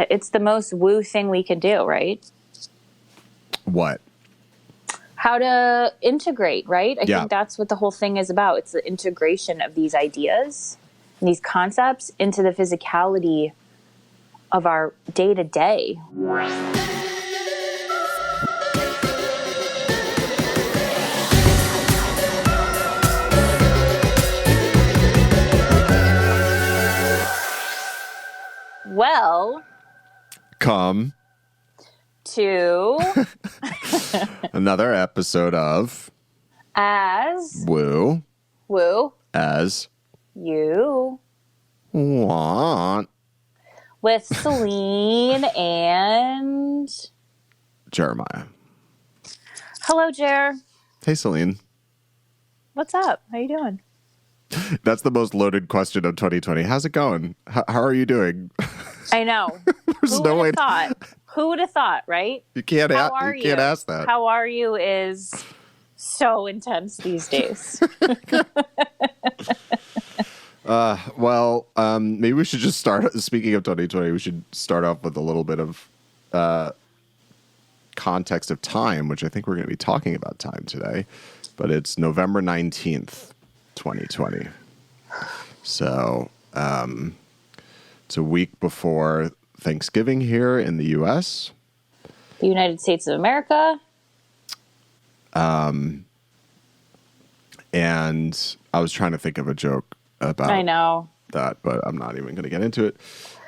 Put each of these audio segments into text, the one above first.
It's the most woo thing we can do, right? What? How to integrate, right? I Yeah. think that's what the whole thing is about. It's the integration of these ideas and these concepts into the physicality of our day-to-day. Well, come to another episode of As Woo As You Want with Celine and Jeremiah. Hello, Jer. Hey, Celine. What's up? How you doing? That's the most loaded question of 2020. How's it going? How are you doing? I know. There's no way. Who would have thought, right? You can't ask that. How are you is so intense these days. Maybe we should just start. Speaking of 2020, we should start off with a little bit of context of time, which I think we're going to be talking about time today. But it's November 19th, 2020. So it's a week before Thanksgiving here in the U.S. The United States of America. And I was trying to think of a joke about that, but I'm not even going to get into it.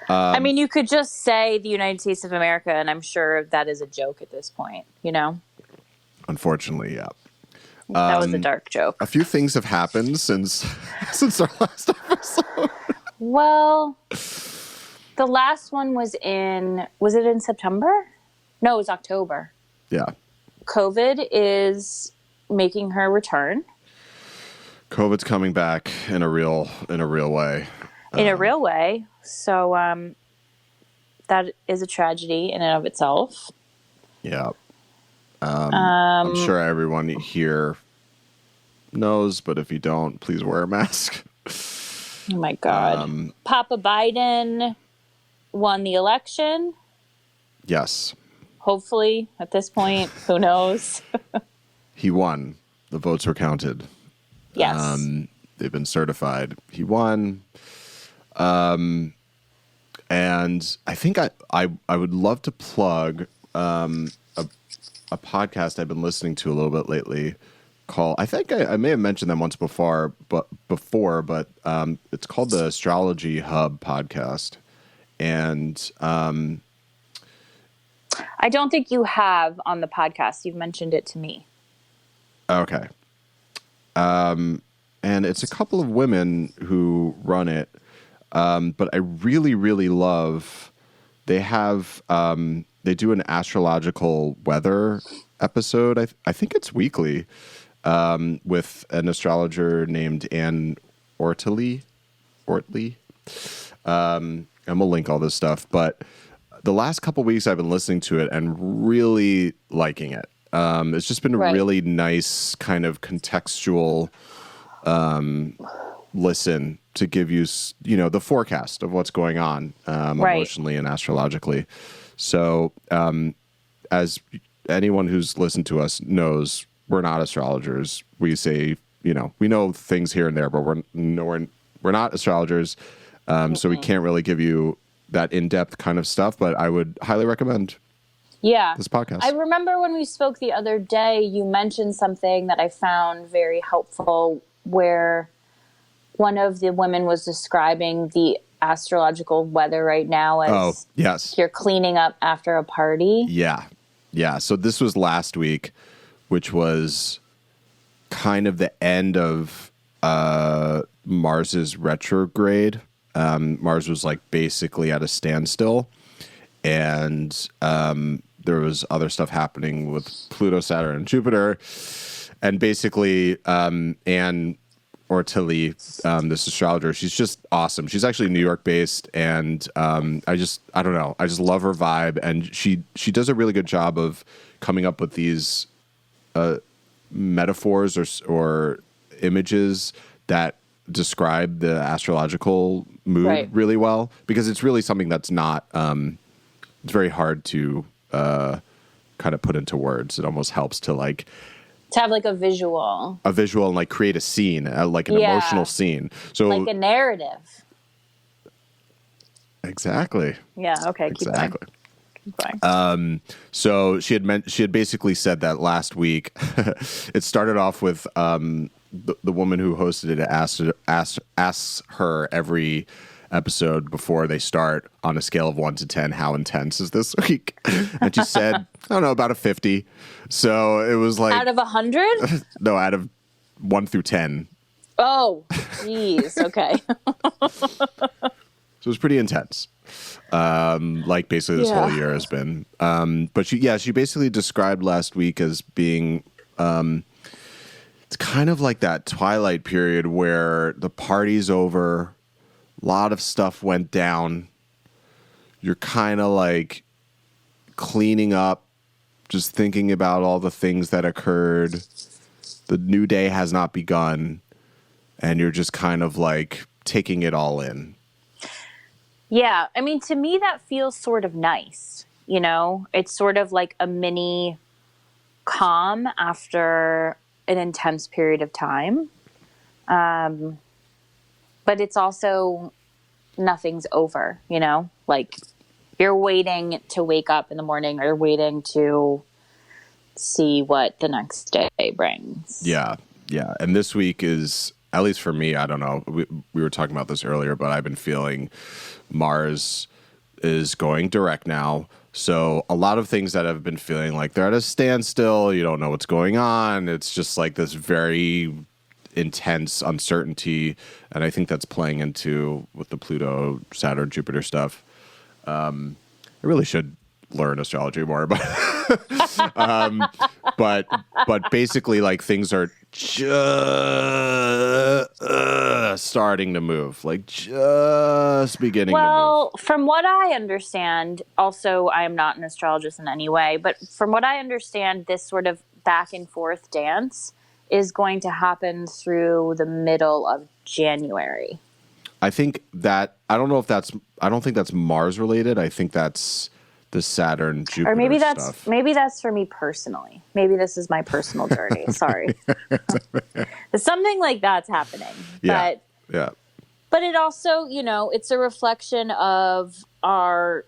I mean, you could just say the United States of America, and I'm sure that is a joke at this point, you know? Unfortunately, yeah. That was a dark joke. A few things have happened since our last episode. Well, the last one was it in September? No, it was October. Yeah. COVID is making her return. COVID's coming back in a real way. In a real way. So that is a tragedy in and of itself. Yeah. I'm sure everyone here knows, but if you don't, please wear a mask. Oh my God. Papa Biden won the election. Yes. Hopefully, at this point, who knows? He won. The votes were counted. Yes. They've been certified. He won. And I think I would love to plug a podcast I've been listening to a little bit lately called, I think I may have mentioned them once before, but it's called the Astrology Hub podcast. And I don't think you have on the podcast. You've mentioned it to me. Okay. And it's a couple of women who run it. But I really, really love, they do an astrological weather episode. I think it's weekly, with an astrologer named Anne Ortley. And we'll link all this stuff, but the last couple weeks I've been listening to it and really liking it. It's just been a really nice kind of contextual, listen to give you, the forecast of what's going on, emotionally and astrologically. So, as anyone who's listened to us knows, we're not astrologers. We say, we know things here and there, but we're not astrologers. So we can't really give you that in-depth kind of stuff, but I would highly recommend this podcast. I remember when we spoke the other day, you mentioned something that I found very helpful, where one of the women was describing the astrological weather right now as you're cleaning up after a party. Yeah. So this was last week, which was kind of the end of Mars's retrograde. Mars was like basically at a standstill, and there was other stuff happening with Pluto, Saturn, and Jupiter. And basically, Anne Ortley, this astrologer, she's just awesome. She's actually New York based, and I don't know. I just love her vibe, and she does a really good job of coming up with these metaphors or images that describe the astrological mood really well, because it's really something that's not, it's very hard to kind of put into words. It almost helps to like to have like a visual and like create a scene, like an emotional scene. So like a narrative. Exactly. Yeah. Okay. Exactly. Keep going. So she had basically said that last week. It started off with the woman who hosted it asks her every episode before they start on a scale of 1 to 10, how intense is this week? And she said, I don't know, about a 50. So it was like out of 100? No, out of 1 through 10. Oh, geez. Okay. So it was pretty intense. Like basically this whole year has been. But she basically described last week as being, it's kind of like that twilight period where the party's over, a lot of stuff went down. You're kind of like cleaning up, just thinking about all the things that occurred. The new day has not begun, and you're just kind of like taking it all in. Yeah. I mean, to me, that feels sort of nice. You know, it's sort of like a mini calm after an intense period of time. But it's also nothing's over, you know, like you're waiting to wake up in the morning or waiting to see what the next day brings. Yeah. Yeah. And this week is, at least for me, I don't know. We were talking about this earlier, but I've been feeling Mars is going direct now. So a lot of things that I've been feeling like they're at a standstill. You don't know what's going on. It's just like this very intense uncertainty. And I think that's playing into with the Pluto, Saturn, Jupiter stuff. I really should learn astrology more, but but basically like things are just starting to move, like just beginning to move. Well, from what I understand, also I am not an astrologist in any way, but from what I understand, this sort of back and forth dance is going to happen through the middle of January. I think that, I don't think that's Mars related. I think that's the Saturn Jupiter or maybe stuff. Maybe that's for me personally. Maybe this is my personal journey. Sorry. Something like that's happening. Yeah. But it also, you know, it's a reflection of our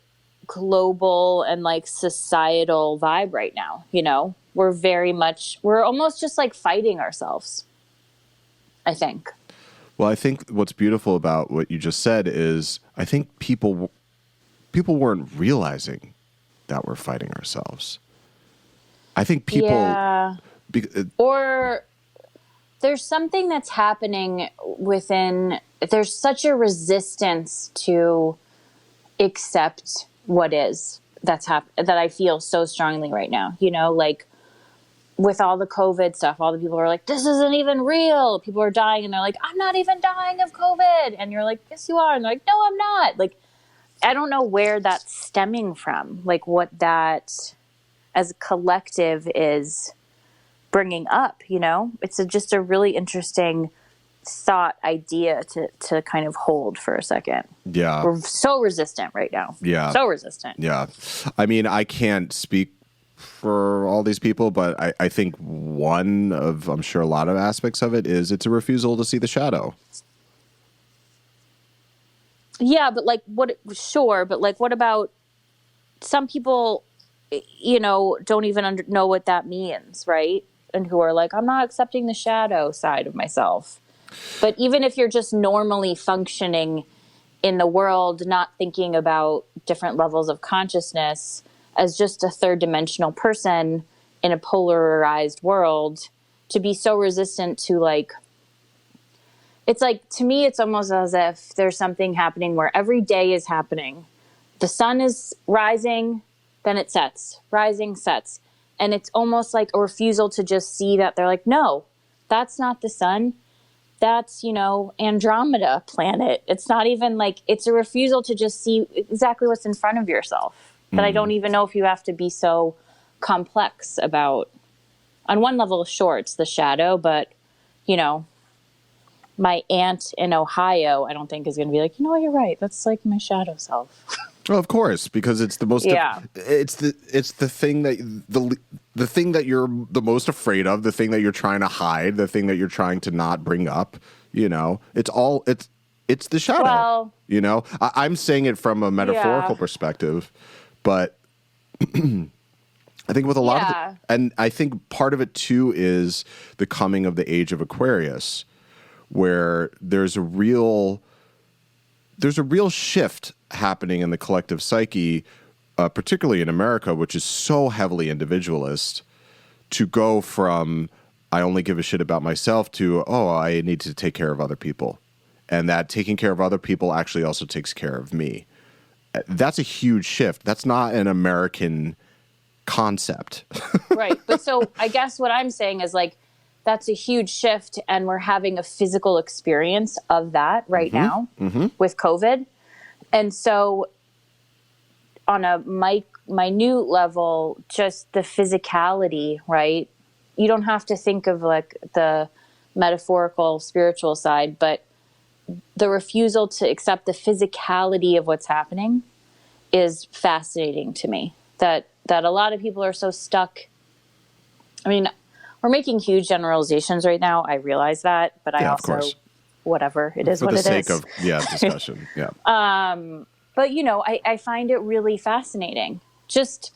global and like societal vibe right now. You know, we're almost just like fighting ourselves, I think. Well, I think what's beautiful about what you just said is I think people weren't realizing that we're fighting ourselves. I think people... Yeah. Or there's something that's happening within... There's such a resistance to accept what is that I feel so strongly right now. You know, like with all the COVID stuff, all the people are like, this isn't even real. People are dying and they're like, I'm not even dying of COVID. And you're like, yes, you are. And they're like, no, I'm not. Like, I don't know where that's stemming from, like what that as a collective is bringing up, you know? It's just a really interesting thought idea to kind of hold for a second. Yeah. We're so resistant right now. Yeah. So resistant. Yeah. I mean, I can't speak for all these people, but I think one of, I'm sure a lot of aspects of it is it's a refusal to see the shadow. Yeah, but like what about some people, you know, don't even know what that means, right? And who are like, I'm not accepting the shadow side of myself. But even if you're just normally functioning in the world, not thinking about different levels of consciousness as just a third dimensional person in a polarized world, to be so resistant to like, it's like, to me, it's almost as if there's something happening where every day is happening. The sun is rising, then it sets, rising, sets. And it's almost like a refusal to just see that. They're like, no, that's not the sun. That's, you know, Andromeda planet. It's not even like, it's a refusal to just see exactly what's in front of yourself. But I don't even know if you have to be so complex about, on one level, sure, it's the shadow, but, you know, my aunt in Ohio, I don't think is going to be like, you know what, you're right. That's like my shadow self. Well, of course, because it's the most. Yeah. It's the thing that the thing that you're the most afraid of, the thing that you're trying to hide, the thing that you're trying to not bring up. It's the shadow. Well, I'm saying it from a metaphorical yeah. perspective, but I think with a lot of and I think part of it too is the coming of the age of Aquarius, where there's a real shift happening in the collective psyche, particularly in America, which is so heavily individualist, to go from I only give a shit about myself to, oh, I need to take care of other people. And that taking care of other people actually also takes care of me. That's a huge shift. That's not an American concept. Right. But so I guess what I'm saying is like, that's a huge shift. And we're having a physical experience of that right now with COVID. And so on a minute level, just the physicality, right? You don't have to think of like the metaphorical spiritual side, but the refusal to accept the physicality of what's happening is fascinating to me. That a lot of people are so stuck. I mean, we're making huge generalizations right now. I realize that, but I also, whatever, it is what it is. For the sake of, discussion, yeah. But, I find it really fascinating. Just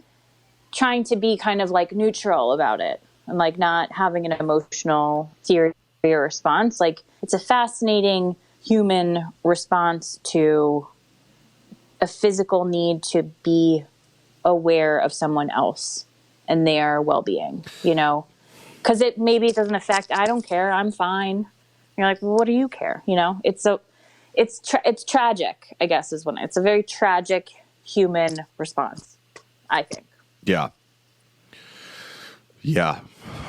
trying to be kind of like neutral about it and like not having an emotional theory or response. Like, it's a fascinating human response to a physical need to be aware of someone else and their well-being, because it doesn't affect, I don't care, I'm fine. You're like, well, what do you care? It's tragic, I guess is when it's a very tragic human response, I think. Yeah.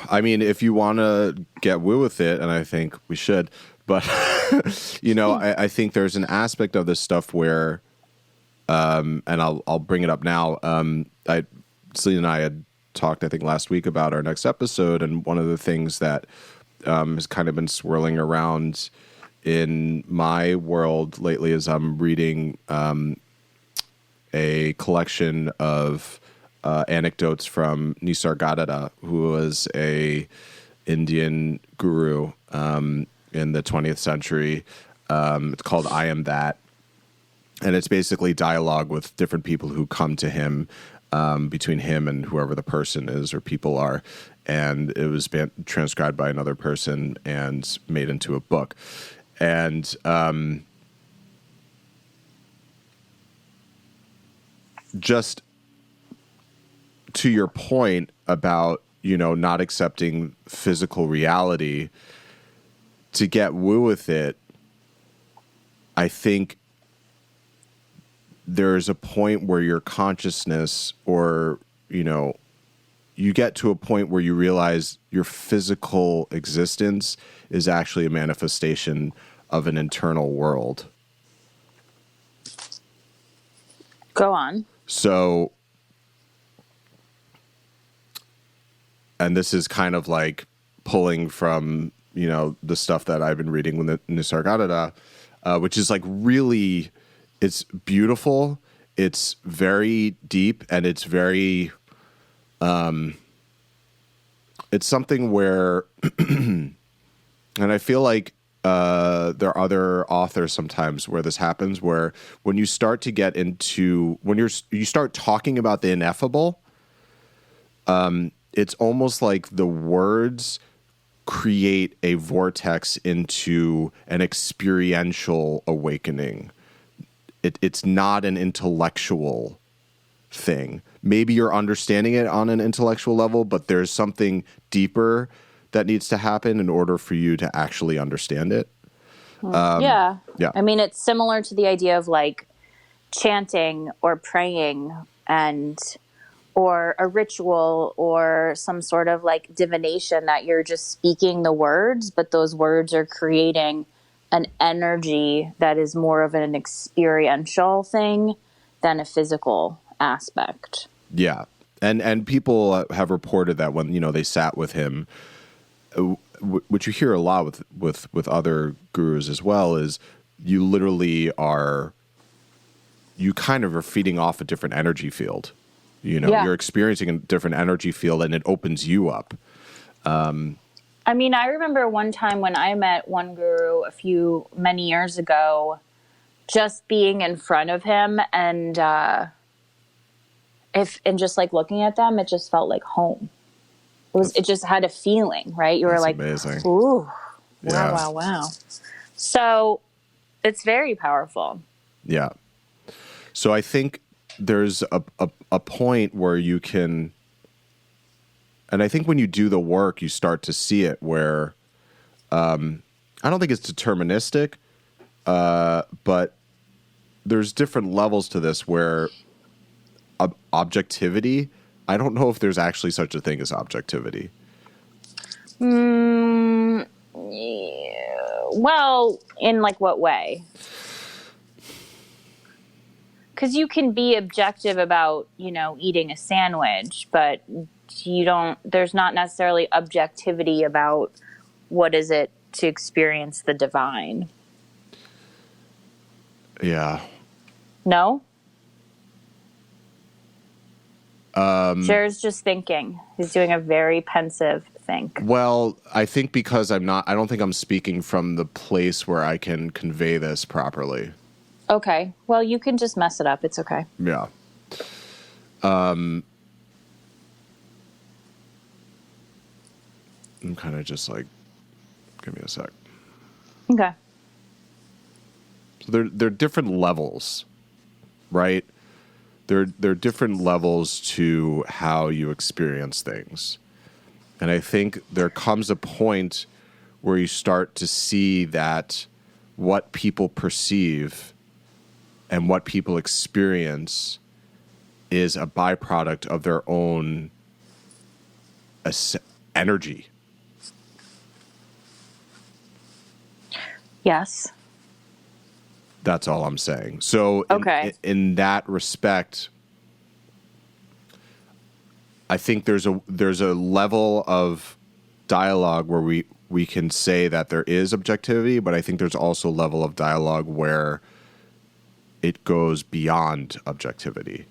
I mean, if you want to get woo with it, and I think we should, but I think there's an aspect of this stuff where, and I'll bring it up now. Celine and I had talked, I think, last week about our next episode, and one of the things that has kind of been swirling around in my world lately is I'm reading a collection of anecdotes from Nisargadatta, who was a Indian guru in the 20th century. It's called I Am That. And it's basically dialogue with different people who come to him, between him and whoever the person is or people are. And it was transcribed by another person and made into a book. And just to your point about, not accepting physical reality, to get woo with it, I think there's a point where your consciousness or, you get to a point where you realize your physical existence is actually a manifestation of an internal world. Go on. So, and this is kind of like pulling from, the stuff that I've been reading with Nisargadatta, which is like really, it's beautiful. It's very deep, and it's very, it's something where, and I feel like there are other authors sometimes where this happens, where when you start to get into, when you start talking about the ineffable, it's almost like the words create a vortex into an experiential awakening. It's not an intellectual thing. Maybe you're understanding it on an intellectual level, but there's something deeper that needs to happen in order for you to actually understand it. Yeah. I mean, it's similar to the idea of like chanting or praying or a ritual or some sort of like divination that you're just speaking the words, but those words are creating an energy that is more of an experiential thing than a physical aspect. Yeah. And people have reported that when, they sat with him, which you hear a lot with other gurus as well, is you literally you kind of are feeding off a different energy field. Yeah. You're experiencing a different energy field, and it opens you up. I mean, I remember one time when I met one guru many years ago, just being in front of him and just like looking at them, it just felt like home. It just had a feeling, right? You were like, amazing. Ooh, Yeah. wow. So it's very powerful. Yeah. So I think there's a point where you can, and I think when you do the work, you start to see it where, I don't think it's deterministic, but there's different levels to this where objectivity, I don't know if there's actually such a thing as objectivity. Yeah. Well, in like what way? Because you can be objective about, eating a sandwich, but there's not necessarily objectivity about what is it to experience the divine. Yeah. No? Jared's just thinking. He's doing a very pensive think. Well, I think because I don't think I'm speaking from the place where I can convey this properly. Okay. Well, you can just mess it up. It's okay. Yeah. I'm kind of just like, give me a sec. Okay. So they're different levels, right? They're different levels to how you experience things. And I think there comes a point where you start to see that what people perceive and what people experience is a byproduct of their own energy. Yes. That's all I'm saying. So in that respect, I think there's a level of dialogue where we can say that there is objectivity, but I think there's also a level of dialogue where it goes beyond objectivity.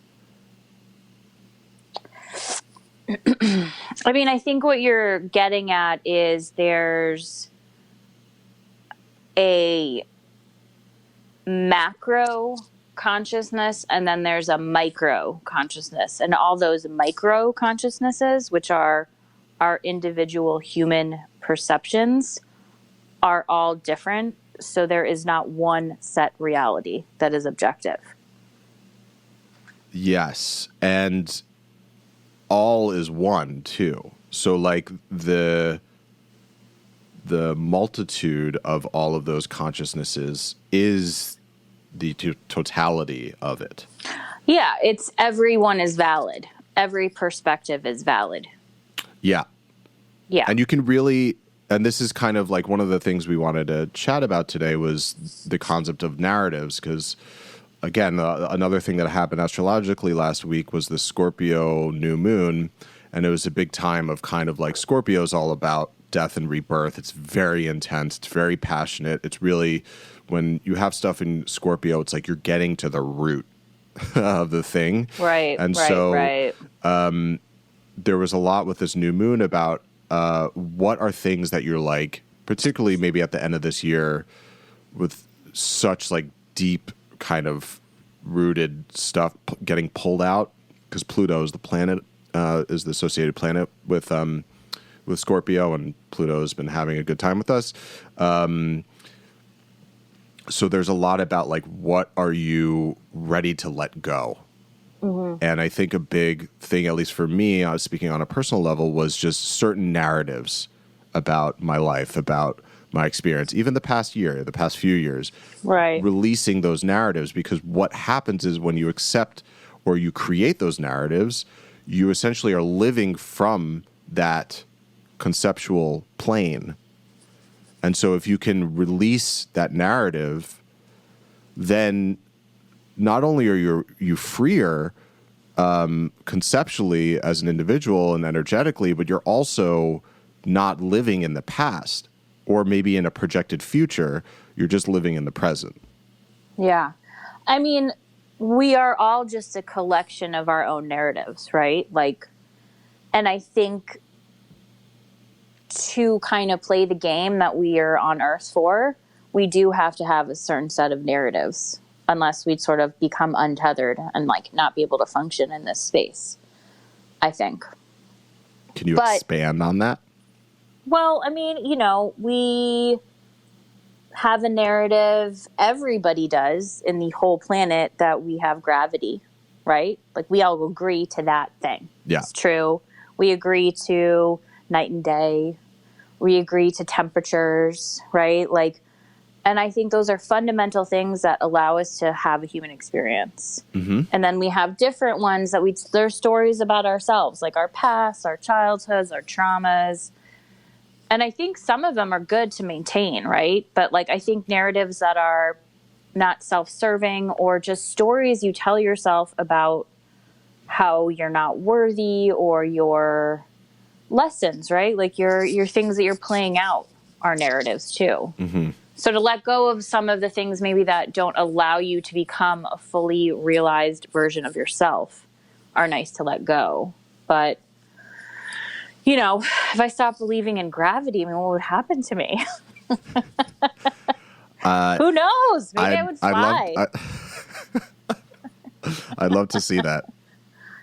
I mean, I think what you're getting at is there's a macro consciousness and then there's a micro consciousness, and all those micro consciousnesses, which are our individual human perceptions, are all different. So there is not one set reality that is objective. Yes, and all is one too. So like the multitude of all of those consciousnesses is the totality of it. Yeah, everyone is valid. Every perspective is valid. Yeah. Yeah. And you can really, and this is kind of like one of the things we wanted to chat about today was the concept of narratives, because again, another thing that happened astrologically last week was the Scorpio new moon, and it was a big time of kind of like Scorpio's all about death and rebirth. It's very intense. It's very passionate. It's really, when you have stuff in Scorpio, it's like you're getting to the root of the thing. Right. And right, so right. There was a lot with this new moon about what are things that you're like, particularly maybe at the end of this year, with such like deep kind of rooted stuff getting pulled out, because Pluto is the planet, is the associated planet with Scorpio, and Pluto has been having a good time with us. So there's a lot about like, what are you ready to let go? Mm-hmm. And I think a big thing, at least for me, I was speaking on a personal level, was just certain narratives about my life, about my experience, even the past year, the past few years, right. Releasing those narratives, because what happens is when you accept or you create those narratives, you essentially are living from that conceptual plane. And so if you can release that narrative, then not only are you freer conceptually as an individual and energetically, but you're also not living in the past or maybe in a projected future. You're just living in the present. Yeah. I mean, we are all just a collection of our own narratives, right? Like, and I think to kind of play the game that we are on Earth for, we do have to have a certain set of narratives, unless we'd sort of become untethered and like not be able to function in this space, I think. Can you expand on that? Well, I mean, you know, we have a narrative, everybody does in the whole planet, that we have gravity, right? Like we all agree to that thing. Yeah. It's true. We agree to night and day. We agree to temperatures, right? Like, and I think those are fundamental things that allow us to have a human experience. Mm-hmm. And then we have different ones that they're stories about ourselves, like our past, our childhoods, our traumas. And I think some of them are good to maintain, right? But like, I think narratives that are not self-serving or just stories you tell yourself about how you're not worthy or your lessons, right? Like your things that you're playing out are narratives too. Mm-hmm. So to let go of some of the things maybe that don't allow you to become a fully realized version of yourself are nice to let go. But, you know, if I stopped believing in gravity, I mean, what would happen to me? Who knows? Maybe I would fly. I'd love to see that.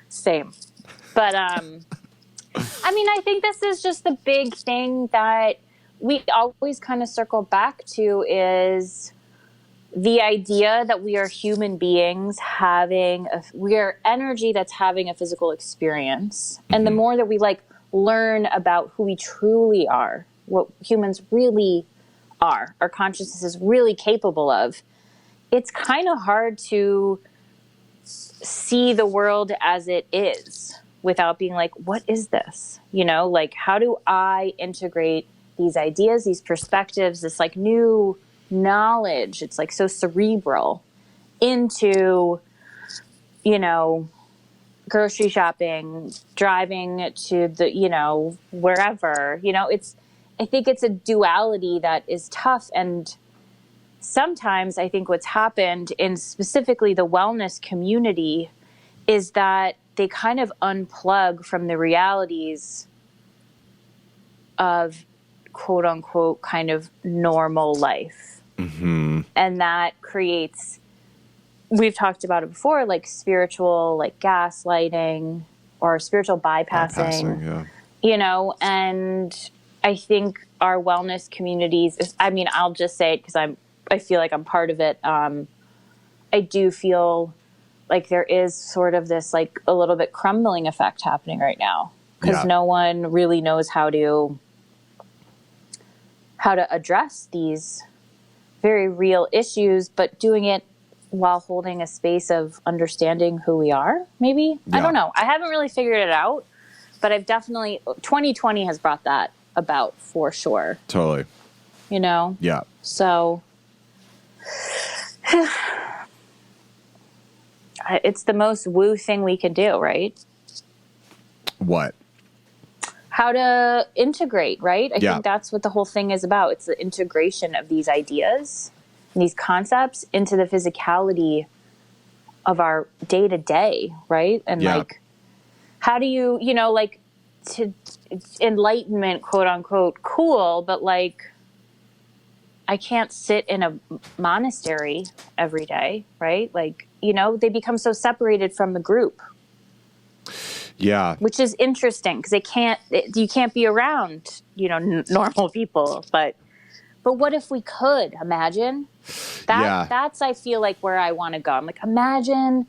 Same. But, I mean, I think this is just the big thing that we always kind of circle back to, is the idea that we are human beings we are energy that's having a physical experience. Mm-hmm. And the more that we like learn about who we truly are, what humans really are, our consciousness is really capable of, it's kind of hard to see the world as it is without being like, what is this? You know, like, how do I integrate these ideas, these perspectives, this like new knowledge, it's like so cerebral, into, you know, grocery shopping, driving to the, you know, wherever, you know, I think it's a duality that is tough. And sometimes I think what's happened in specifically the wellness community is that they kind of unplug from the realities of quote unquote kind of normal life. Mm-hmm. And that creates, we've talked about it before, like spiritual, like gaslighting or spiritual bypassing, yeah. You know, and I think our wellness communities, I mean, I'll just say it because I feel like I'm part of it. I do feel like there is sort of this like a little bit crumbling effect happening right now, because no one really knows how to address these very real issues, but doing it while holding a space of understanding who we are, maybe. Yeah. I don't know. I haven't really figured it out, but I've definitely, 2020 has brought that about for sure. Totally. You know? Yeah. So it's the most woo thing we can do, right? What? How to integrate, right? I think that's what the whole thing is about. It's the integration of these ideas and these concepts into the physicality of our day to day, right? And like, how do you, you know, like, to enlightenment, quote unquote, cool, but like, I can't sit in a monastery every day, right? Like, you know, they become so separated from the group. Yeah. Which is interesting because you can't be around, you know, normal people. But what if we could imagine that? That's, I feel like, where I want to go. I'm like, imagine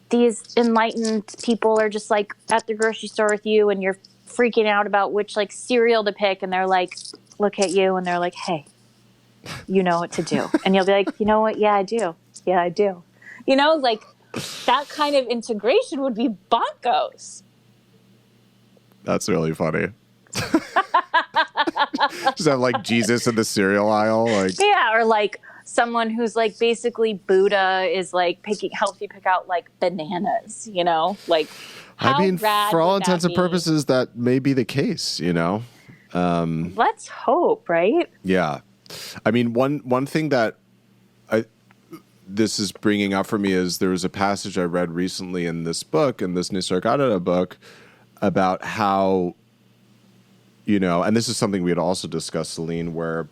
these enlightened people are just like at the grocery store with you and you're freaking out about which like cereal to pick. And they're like, look at you. And they're like, hey, you know what to do. And you'll be like, you know what? Yeah, I do. Yeah, I do. You know, like, that kind of integration would be bonkos. That's really funny. Just have like Jesus in the cereal aisle, like, yeah, or like someone who's like basically Buddha is like helps you pick out like bananas, you know, like I How mean, rad for all would that intents and be? purposes, that may be the case, you know? Let's hope, right? Yeah. I mean, one thing that this is bringing up for me is there was a passage I read recently in this book, in this Nisargadatta book, about how, you know, and this is something we had also discussed, Celine, where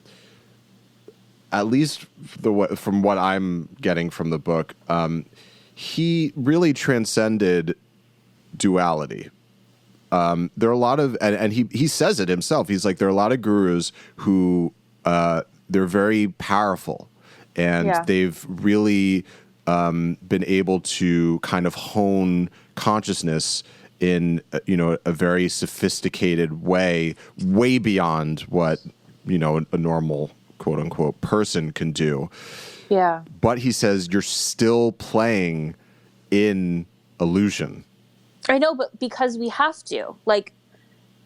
at least from what I'm getting from the book, he really transcended duality. There are a lot of, and he says it himself. He's like, there are a lot of gurus who they're very powerful, and Yeah. they've really been able to kind of hone consciousness in a very sophisticated way, way beyond what a normal quote unquote person can do. Yeah. But he says you're still playing in illusion. I know, but because we have to. Like,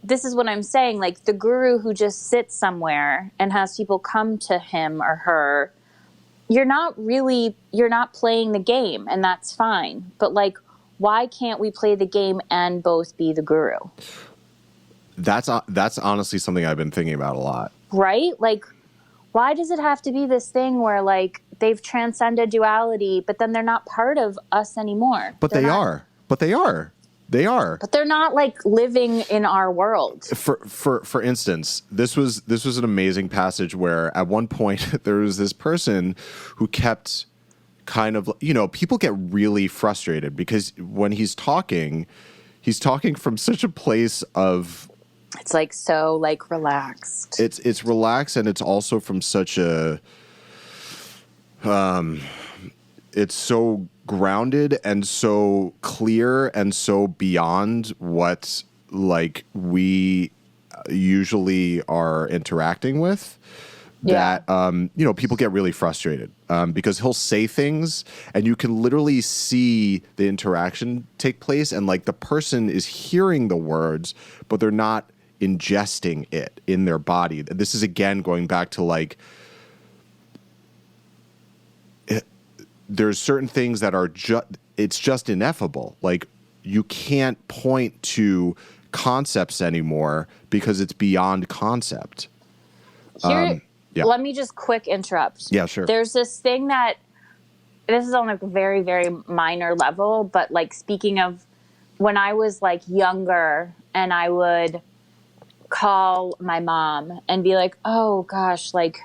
this is what I'm saying. Like, the guru who just sits somewhere and has people come to him or her, you're not playing the game, and that's fine. But, like, why can't we play the game and both be the guru? That's honestly something I've been thinking about a lot. Right? Like, why does it have to be this thing where, like, they've transcended duality, but then they're not part of us anymore? But they are. But they are. They are. But they're not, like, living in our world. For instance, this was an amazing passage where at one point there was this person who kept kind of, people get really frustrated because when he's talking from such a place of, it's like so like relaxed. It's relaxed, and it's also from such a it's so grounded and so clear and so beyond what like we usually are interacting with that people get really frustrated because he'll say things and you can literally see the interaction take place, and like the person is hearing the words but they're not ingesting it in their body. This is again going back to like there's certain things that are it's just ineffable. Like you can't point to concepts anymore because it's beyond concept. Here, yeah. Let me just quick interrupt. Yeah, sure. There's this thing that this is on a very, very minor level, but like speaking of when I was like younger and I would call my mom and be like, oh gosh, like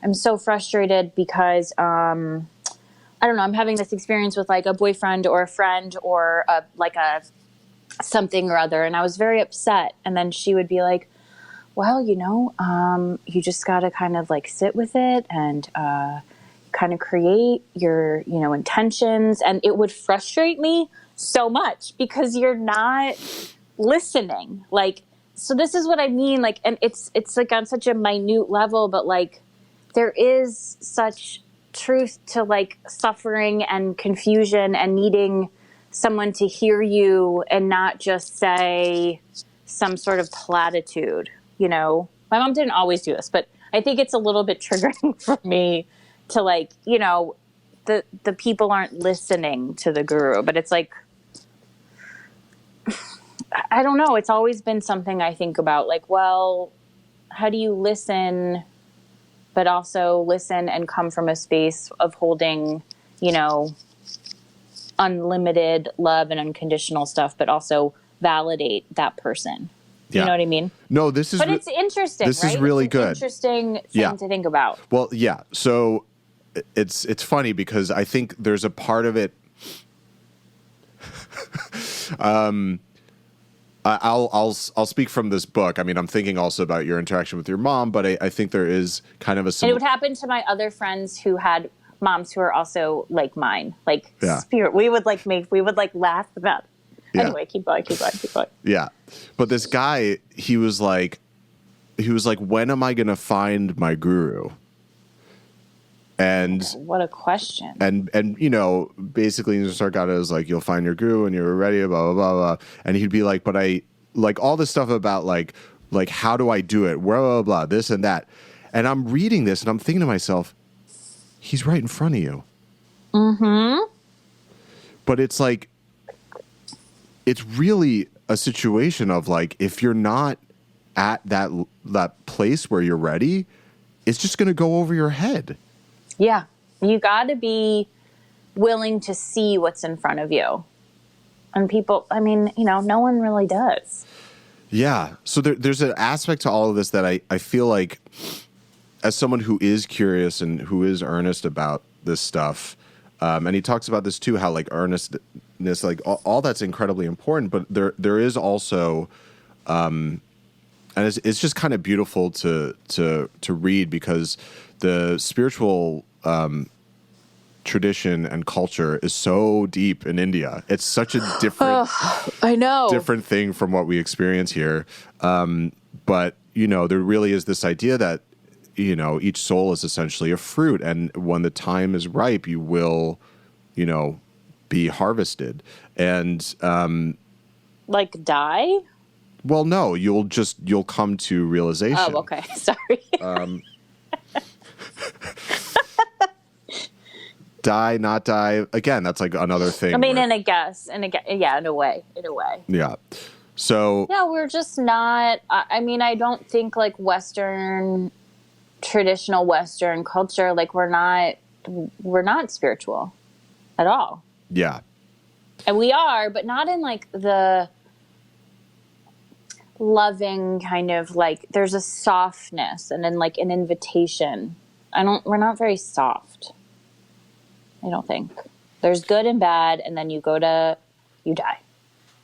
I'm so frustrated because I don't know, I'm having this experience with like a boyfriend or a friend or a something or other, and I was very upset. And then she would be like, well, you just got to kind of like sit with it and kind of create your, intentions. And it would frustrate me so much because you're not listening. Like, so this is what I mean. Like, and it's like on such a minute level, but like there is such truth to like suffering and confusion and needing someone to hear you and not just say some sort of platitude. My mom didn't always do this, but I think it's a little bit triggering for me to like, the people aren't listening to the guru, but it's like, I don't know. It's always been something I think about, like, well, how do you listen, but also listen and come from a space of holding, unlimited love and unconditional stuff, but also validate that person. You know what I mean? No, this is... But it's interesting, This right? is really it's an good. Interesting thing to think about. Well, yeah. So it's funny because I think there's a part of it... I'll speak from this book. I mean, I'm thinking also about your interaction with your mom, but I think there is kind of a... And it would happen to my other friends who had moms who are also like mine, like spirit. We would like laugh about it. Yeah. Anyway, keep going. Yeah. But this guy, he was like, when am I going to find my guru? And what a question. And basically Nisargadatta is like, you'll find your guru and you're ready, blah, blah, blah, blah. And he'd be like, but I like all this stuff about like how do I do it? Blah, blah, blah, this and that. And I'm reading this and I'm thinking to myself, he's right in front of you. Mm-hmm. But it's like, it's really a situation of like, if you're not at that place where you're ready, it's just going to go over your head. Yeah. You got to be willing to see what's in front of you. And people, I mean, no one really does. Yeah. So there's an aspect to all of this that I feel like, as someone who is curious and who is earnest about this stuff, and he talks about this too, how like earnestness, like all that's incredibly important, but there is also, and it's just kind of beautiful to read, because the spiritual tradition and culture is so deep in India. It's such a different, different thing from what we experience here. But there really is this idea that each soul is essentially a fruit, and when the time is ripe, you will, be harvested. And like die? Well, no, you'll come to realization. Oh, okay. Sorry. Die, not die. Again, that's like another thing. I mean, yeah, in a way. Yeah. So. Yeah, we're just not. I mean, I don't think like traditional Western culture, like we're not spiritual at all. Yeah. And we are, but not in like the loving kind of like, there's a softness and then like an invitation. We're not very soft. I don't think. There's good and bad, and then you die.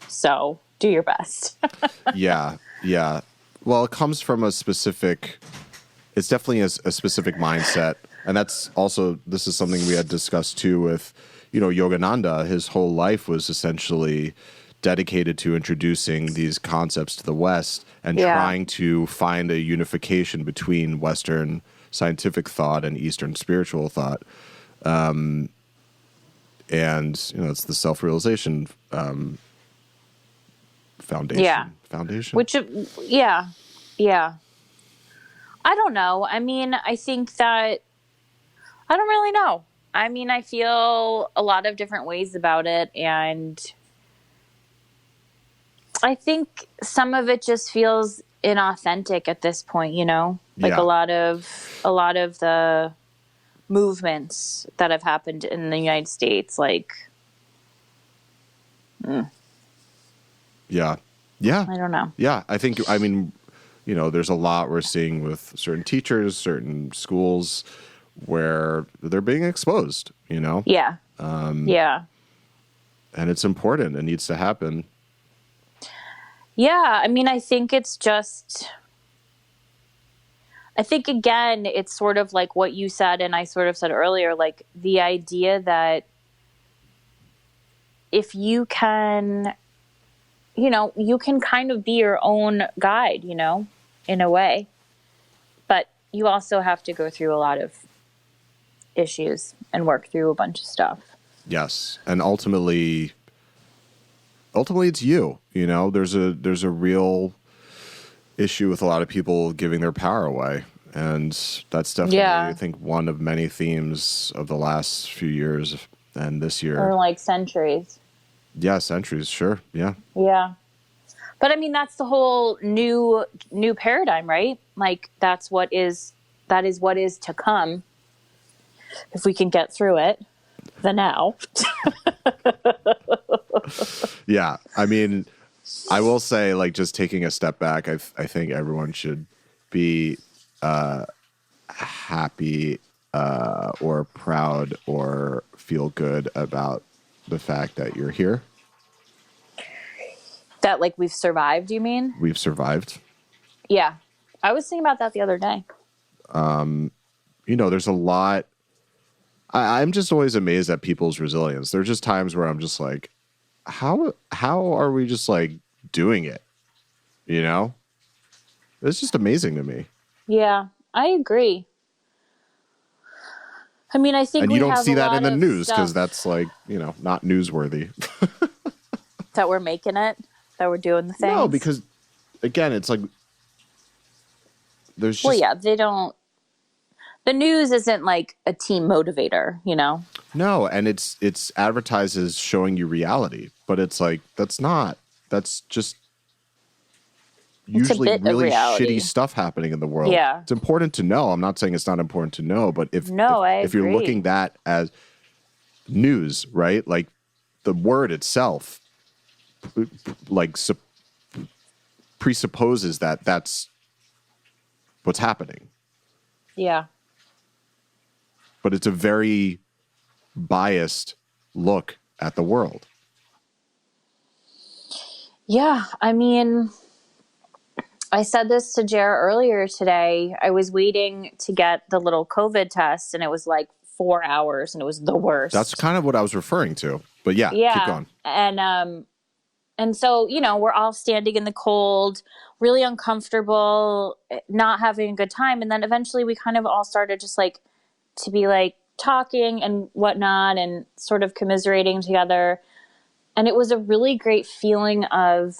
So do your best. Yeah. Well, it comes from it's definitely a specific mindset. And this is something we had discussed too with, Yogananda. His whole life was essentially dedicated to introducing these concepts to the West and trying to find a unification between Western scientific thought and Eastern spiritual thought. And it's the Selfrealization foundation. Yeah. Foundation. Which, yeah. I don't know. I mean, I think that I don't really know. I mean, I feel a lot of different ways about it, and I think some of it just feels inauthentic at this point, like a lot of the movements that have happened in the United States, like, Yeah. I don't know. Yeah. I mean, there's a lot we're seeing with certain teachers, certain schools where they're being exposed, Yeah. Yeah. And it's important. It needs to happen. Yeah. I mean, I think again, it's sort of like what you said, and I sort of said earlier, like the idea that if you can, you can kind of be your own guide, in a way, but you also have to go through a lot of issues and work through a bunch of stuff. Yes. And ultimately it's you, there's a real issue with a lot of people giving their power away. And that's definitely, I think, one of many themes of the last few years and this year. Or like centuries. Yeah, centuries, sure. Yeah. Yeah. But I mean, that's the whole new paradigm, right? Like that is what is to come. If we can get through it, the now. Yeah. I mean, I will say, like, just taking a step back, I think everyone should be happy or proud or feel good about the fact that you're here. That, like, we've survived, you mean? We've survived. Yeah. I was thinking about that the other day. There's a lot. I'm just always amazed at people's resilience. There's just times where I'm just like, how are we just like doing it? It's just amazing to me. Yeah, I agree. I mean, I think and we you don't have see a that lot in the of news because stuff that's like, not newsworthy. that we're making it, that we're doing the things. No, because again, it's like there's just... Well, yeah, they don't. The news isn't like a team motivator, No, and it's advertised as showing you reality, but it's like that's just It's a usually bit of really shitty reality. stuff happening in the world. Yeah. It's important to know. I'm not saying it's not important to know, but No, I if you're agree. looking that as news, right? Like the word itself, like presupposes that that's what's happening. Yeah. But it's a very biased look at the world. Yeah. I mean, I said this to Jer earlier today. I was waiting to get the little COVID test and it was like 4 hours and it was the That's worst. kind of what I was referring to. But yeah, keep Yeah. going. And so, we're all standing in the cold, really uncomfortable, not having a good time. And then eventually we kind of all started just like to be like talking and whatnot and sort of commiserating together. And it was a really great feeling of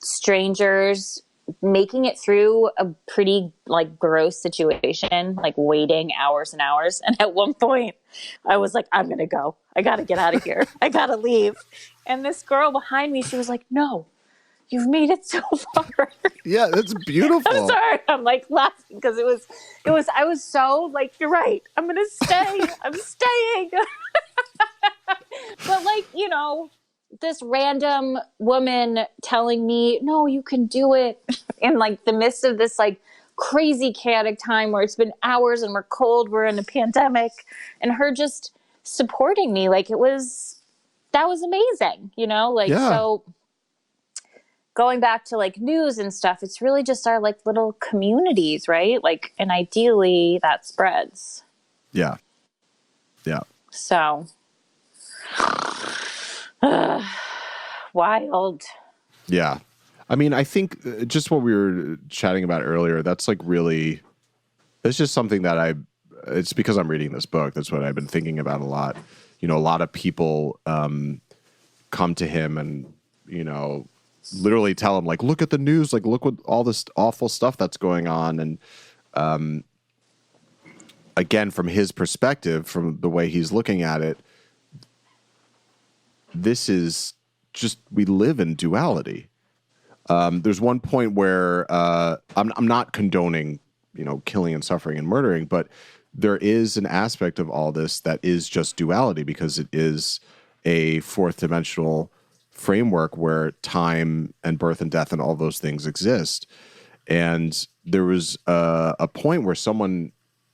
strangers making it through a pretty like gross situation, like waiting hours and hours. And at one point I was like, I'm going to go. I got to get out of here. I got to leave. And this girl behind me, she was like, no, you've made it so far. Yeah, that's I'm beautiful. sorry. I'm like laughing because I was so like, you're right. I'm going to stay. I'm staying. But like, this random woman telling me, no, you can do it in like the midst of this like crazy chaotic time where it's been hours and we're cold, we're in a pandemic, and her just supporting me. Like that was amazing, like, Yeah. so going back to like news and stuff, it's really just our like little communities, right? Like, and ideally that spreads. Yeah. Yeah. So wild. Yeah. I mean, I think just what we were chatting about earlier, that's like really, it's just something that it's because I'm reading this book. That's what I've been thinking about a lot. A lot of people come to him and, literally tell him, like, look at the news, like, look what all this awful stuff that's going on. And again, from his perspective, from the way he's looking at it, this is just, we live in duality. There's one point where I'm not condoning, killing and suffering and murdering, but there is an aspect of all this that is just duality because it is a fourth dimensional framework where time and birth and death and all those things exist. And there was a point where someone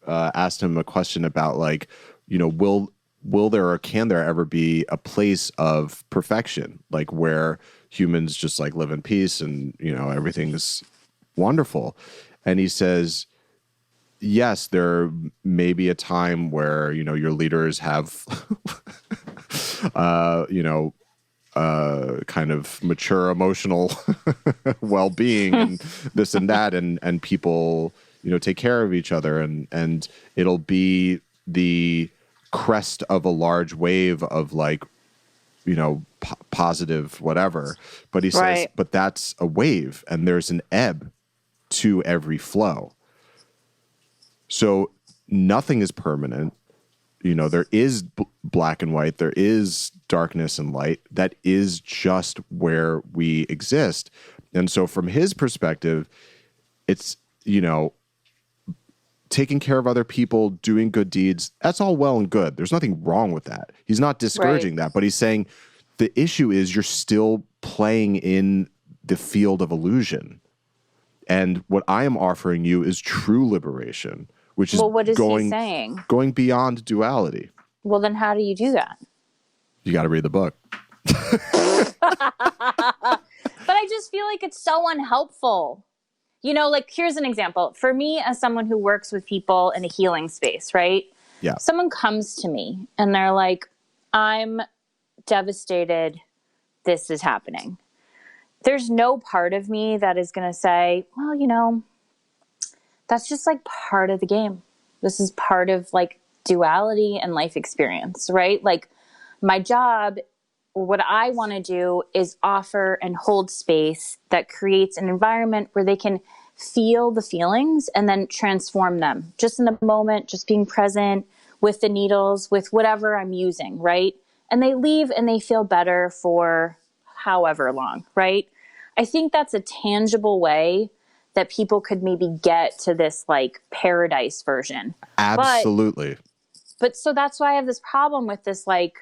asked him a question about like, will there or can there ever be a place of perfection, like where humans just like live in peace and everything's wonderful? And he says, yes, there may be a time where your leaders have kind of mature emotional well-being and this and that, and people take care of each other, and it'll be the crest of a large wave of like positive whatever. But he says, Right. but that's a wave and there's an ebb to every flow. So nothing is permanent. There is black and white, there is darkness and light. That is just where we exist. And so from his perspective, it's taking care of other people, doing good deeds, that's all well and good. There's nothing wrong with that. He's not discouraging that, but he's saying the issue is you're still playing in the field of illusion. And what I am offering you is true liberation, which is What is he saying? Going beyond duality. Well, then how do you do that? You got to read the book. But I just feel like it's so unhelpful. Like here's an example. For me, as someone who works with people in a healing space, right? Yeah. Someone comes to me and they're like, I'm devastated. This is happening. There's no part of me that is going to say, well, that's just like part of the game. This is part of like duality and life experience, right? Like my job, what I want to do is offer and hold space that creates an environment where they can feel the feelings and then transform them just in the moment, just being present with the needles, with whatever I'm using, right? And they leave and they feel better for however long, right? I think that's a tangible way that people could maybe get to this like paradise version. Absolutely. But so that's why I have this problem with this, like,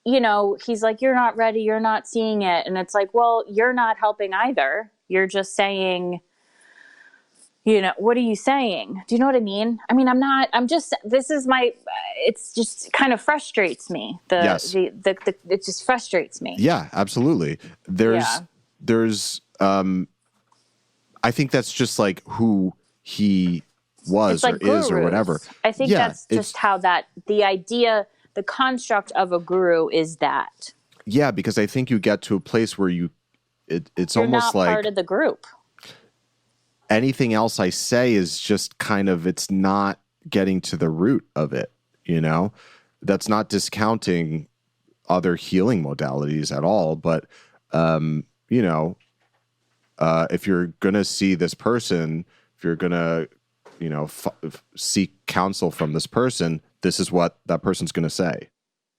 you know, he's like, you're not ready, you're not seeing it. And it's like, well, you're not helping either. You're just saying, you know, what are you saying? Do you know what I mean? I mean, this is my, it's just kind of frustrates me. Yes. It just frustrates me. Yeah, absolutely. There's, I think that's just like who he was like or gurus. is or whatever. I think that's just how the idea, the construct of a guru is that. Yeah, because I think you get to a place where it's You're almost not like part of the group. Anything else I say is just kind of, it's not getting to the root of it, you know? That's not discounting other healing modalities at all, but, you know, if you're going to see this person, if you're going to, you know, seek counsel from this person, this is what that person's going to say.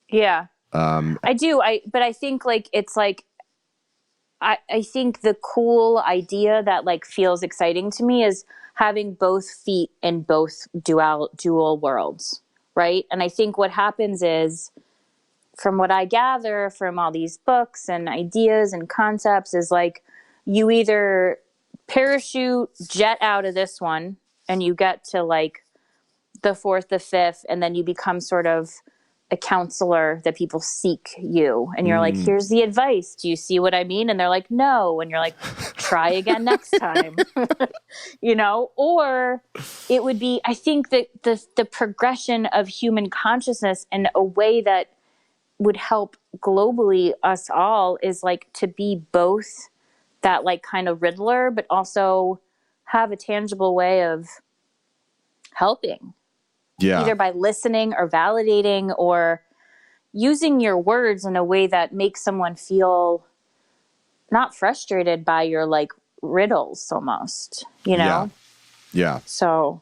Yeah. I do. But I think like, it's like, I think the cool idea that like feels exciting to me is having both feet in both dual worlds. Right. And I think what happens is, from what I gather from all these books and ideas and concepts, is like you either parachute jet out of this one and you get to like the fourth, the fifth, and then you become sort of a counselor that people seek you. And you're like, here's the advice. Do you see what I mean? And they're like, no. And you're like, try again next time. You know, or it would be, I think that the progression of human consciousness in a way that would help globally us all is like to be both that like kind of Riddler, but also have a tangible way of helping. Yeah. Either by listening or validating or using your words in a way that makes someone feel not frustrated by your like riddles almost, you know? Yeah. So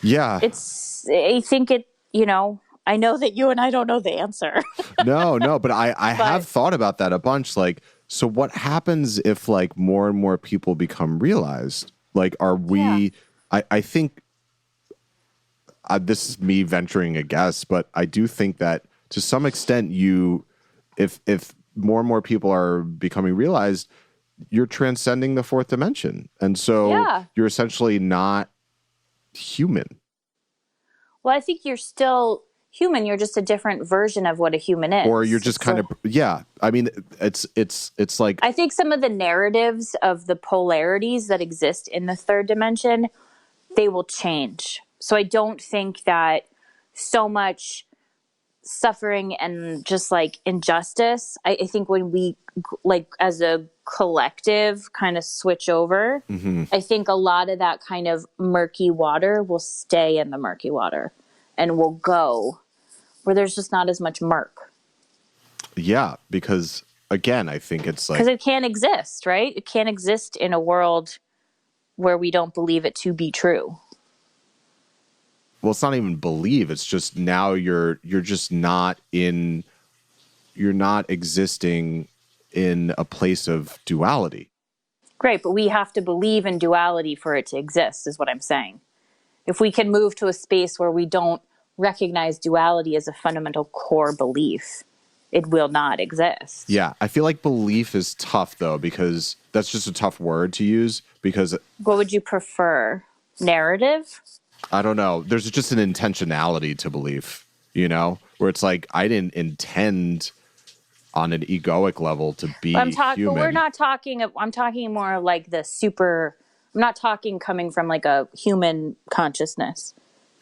yeah, I think it, you know, I know that you and I don't know the answer. no, but I have thought about that a bunch. Like, so what happens if like more and more people become realized? Like, are we, I think, this is me venturing a guess, but I do think that to some extent if more and more people are becoming realized, you're transcending the fourth dimension. And so you're essentially not human. Well, I think you're still human. You're just a different version of what a human is. Or you're just kind of, I mean, it's like, I think some of the narratives of the polarities that exist in the third dimension, they will change. So I don't think that so much suffering and just like injustice, I think when we like as a collective kind of switch over, I think a lot of that kind of murky water will stay in the murky water and will go where there's just not as much murk. Yeah, because again, I think it's like, because it can't exist, right? It can't exist in a world where we don't believe it to be true. Well, it's not even believe. It's just now you're just not in, you're not existing in a place of duality. Great, but we have to believe in duality for it to exist, is what I'm saying. If we can move to a space where we don't recognize duality as a fundamental core belief, it will not exist. Yeah, I feel like belief is tough, though, because that's just a tough word to use, because... What would you prefer? Narrative? I don't know. There's just an intentionality to belief, you know, where it's like, I didn't intend on an egoic level to be human. But we're not talking, I'm talking more like the super, I'm not talking coming from like a human consciousness.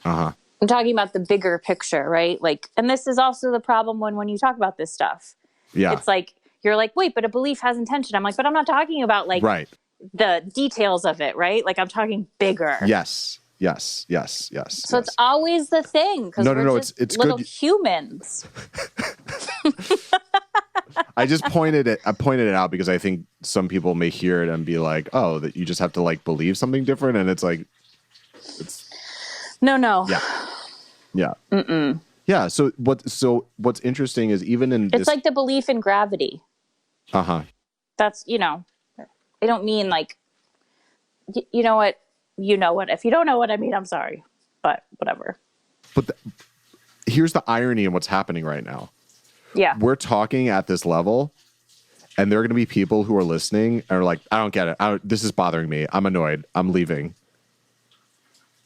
Uh-huh. I'm talking about the bigger picture, right? Like, and this is also the problem when you talk about this stuff. Yeah. It's like, you're like, wait, but a belief has intention. I'm like, but I'm not talking about like the details of it, right? Like I'm talking bigger. Yes. So it's always the thing, because we're just it's little good. humans. I pointed it out because I think some people may hear it and be like, oh, that you just have to like believe something different. And it's like, No. Yeah. Yeah. Yeah. So what's interesting is even in It's like the belief in gravity. Uh-huh. That's, I don't mean like, you know what? You know what? If you don't know what I mean, I'm sorry, but whatever. But here's the irony in what's happening right now. Yeah. We're talking at this level, and there are going to be people who are listening and are like, I don't get it. This is bothering me. I'm annoyed. I'm leaving.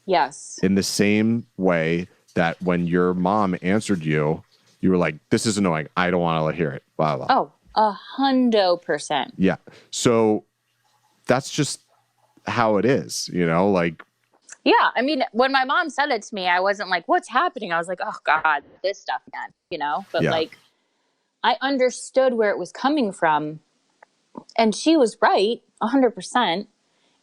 Yes. In the same way that when your mom answered you, you were like, this is annoying. I don't want to hear it. Blah, blah. Oh, 100%. Yeah. So that's just how it is, like. Yeah. I mean, when my mom said it to me, I wasn't like, what's happening? I was like, oh God, this stuff again, but like, I understood where it was coming from, and she was right 100%.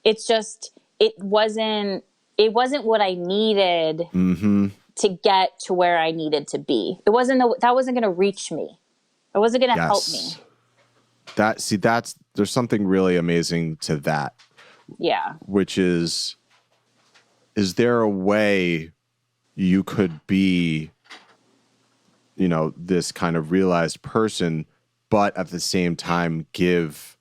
It's just, it wasn't what I needed to get to where I needed to be. That wasn't going to reach me. It wasn't going to help me. There's something really amazing to that. Yeah. Which is there a way you could be, this kind of realized person, but at the same time give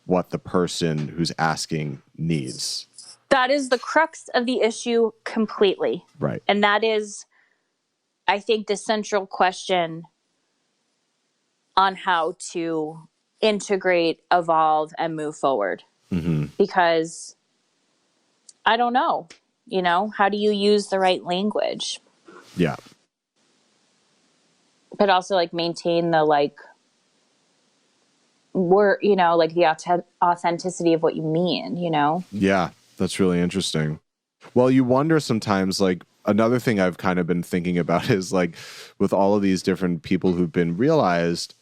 what the person who's asking needs? That is the crux of the issue completely. Right. And that is, I think, the central question on how to integrate, evolve, and move forward. Because I don't know, how do you use the right language? Yeah. But also like maintain the like like the authenticity of what you mean, Yeah, that's really interesting. Well, you wonder sometimes, like, another thing I've kind of been thinking about is like with all of these different people who've been realized,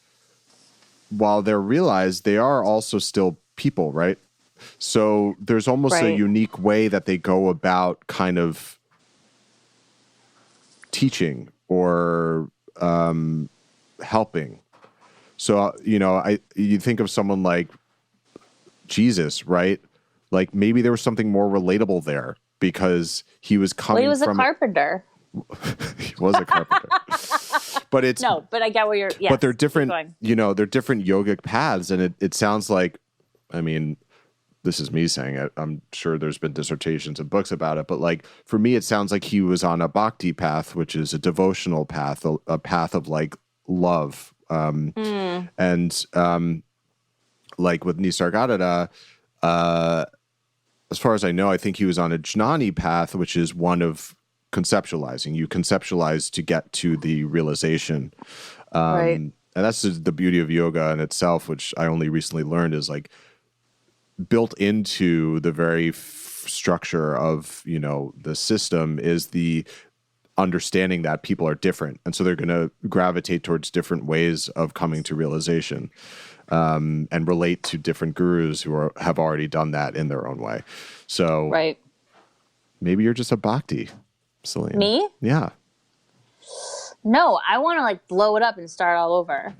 while they're realized, they are also still people, right? So there's almost a unique way that they go about kind of teaching or helping. So, you think of someone like Jesus, right? Like maybe there was something more relatable there because he was coming from... Well, he was from a carpenter. He was a carpenter. But it's... No, but I get where you're... Yes, but they're different, they're different yogic paths. And it sounds like, I mean, this is me saying it. I'm sure there's been dissertations and books about it. But like, for me, it sounds like he was on a bhakti path, which is a devotional path, a path of like love. And like with Nisargadatta, as far as I know, I think he was on a jnani path, which is one of conceptualizing. You conceptualize to get to the realization. And that's the beauty of yoga in itself, which I only recently learned is like built into the very structure of, the system is the understanding that people are different. And so they're going to gravitate towards different ways of coming to realization. And relate to different gurus who have already done that in their own way. So maybe you're just a bhakti, Celine. Me? Yeah. No, I want to like blow it up and start all over.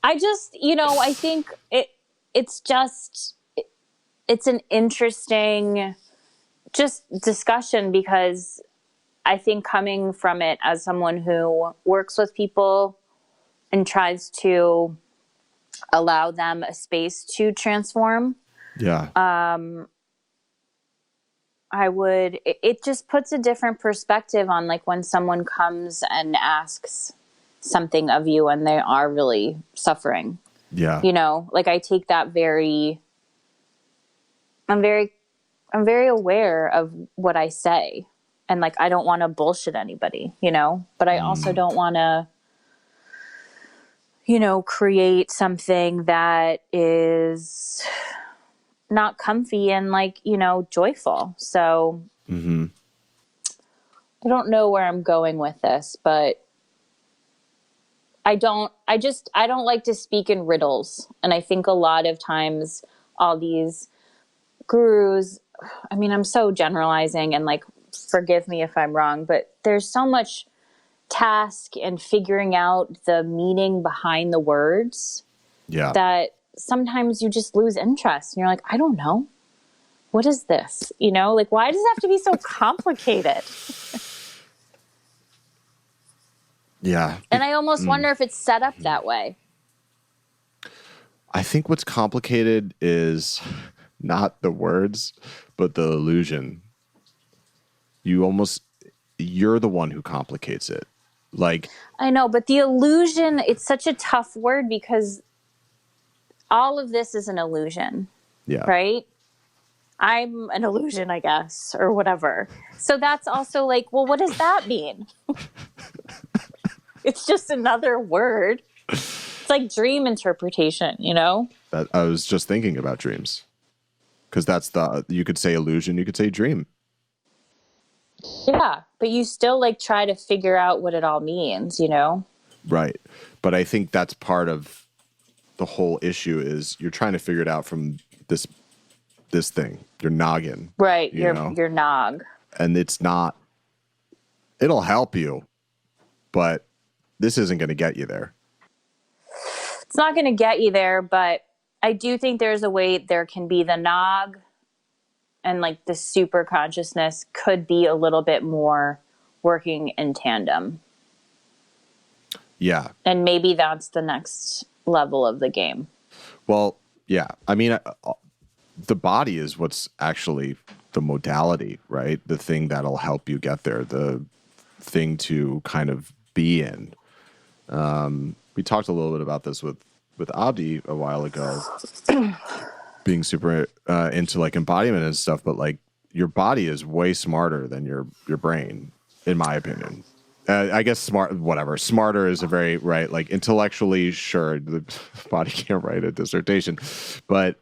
I just, I think it's an interesting just discussion because I think coming from it as someone who works with people and tries to allow them a space to transform. Yeah. It just puts a different perspective on like when someone comes and asks something of you and they are really suffering. Yeah. Like I take that I'm very aware of what I say and like, I don't want to bullshit anybody, but I also don't want to, create something that is not comfy and like, joyful. So I don't know where I'm going with this, but I don't like to speak in riddles. And I think a lot of times all these gurus, I mean, I'm so generalizing and like, forgive me if I'm wrong, but there's so much task and figuring out the meaning behind the words that sometimes you just lose interest and you're like, I don't know. what is this? You know, like, why does it have to be so complicated? Yeah. And I almost wonder if it's set up that way. I think what's complicated is not the words, but the illusion. You're the one who complicates it. Like, I know, but the illusion, it's such a tough word because all of this is an illusion, yeah. right? I'm an illusion, I guess, or whatever. So that's also like, well, what does that mean? It's just another word. It's like dream interpretation, you know? That I was just thinking about dreams. Because you could say illusion, you could say dream. Yeah, but you still like try to figure out what it all means, you know? Right. But I think that's part of the whole issue is you're trying to figure it out from this thing, your noggin. Right, your nog. And it'll help you, but this isn't going to get you there. It's not going to get you there, but I do think there's a way there can be the nog and like the super consciousness could be a little bit more working in tandem. Yeah. And maybe that's the next level of the game. Well, yeah. I mean, the body is what's actually the modality, right? The thing that'll help you get there, the thing to kind of be in. We talked a little bit about this with Abdi a while ago, being super into like embodiment and stuff, but like your body is way smarter than your brain, in my opinion. I guess smarter is a very right, like intellectually, sure, the body can't write a dissertation, but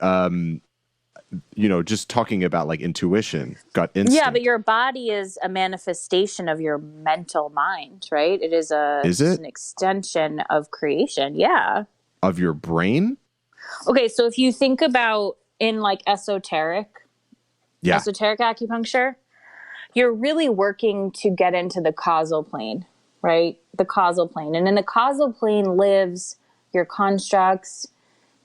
just talking about like intuition, gut instinct. Yeah, but your body is a manifestation of your mental mind, right? It is an extension of creation. Yeah. Of your brain? Okay, so if you think about in like esoteric acupuncture, you're really working to get into the causal plane, right? The causal plane. And in the causal plane lives your constructs,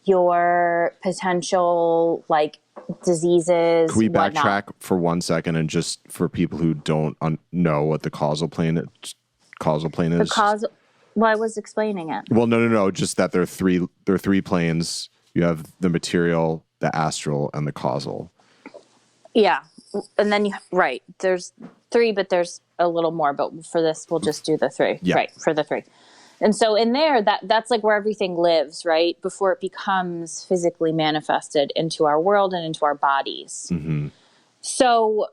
your potential like diseases. Can we backtrack for 1 second and just for people who don't know what the causal plane is? Well, I was explaining it. Well, no. Just that there are three planes. You have the material, the astral, and the causal. Yeah. And then there's 3, but there's a little more, but for this, we'll just do the 3. Yeah. Right. For the 3. And so in there, that's like where everything lives, right? Before it becomes physically manifested into our world and into our bodies. Mm-hmm. So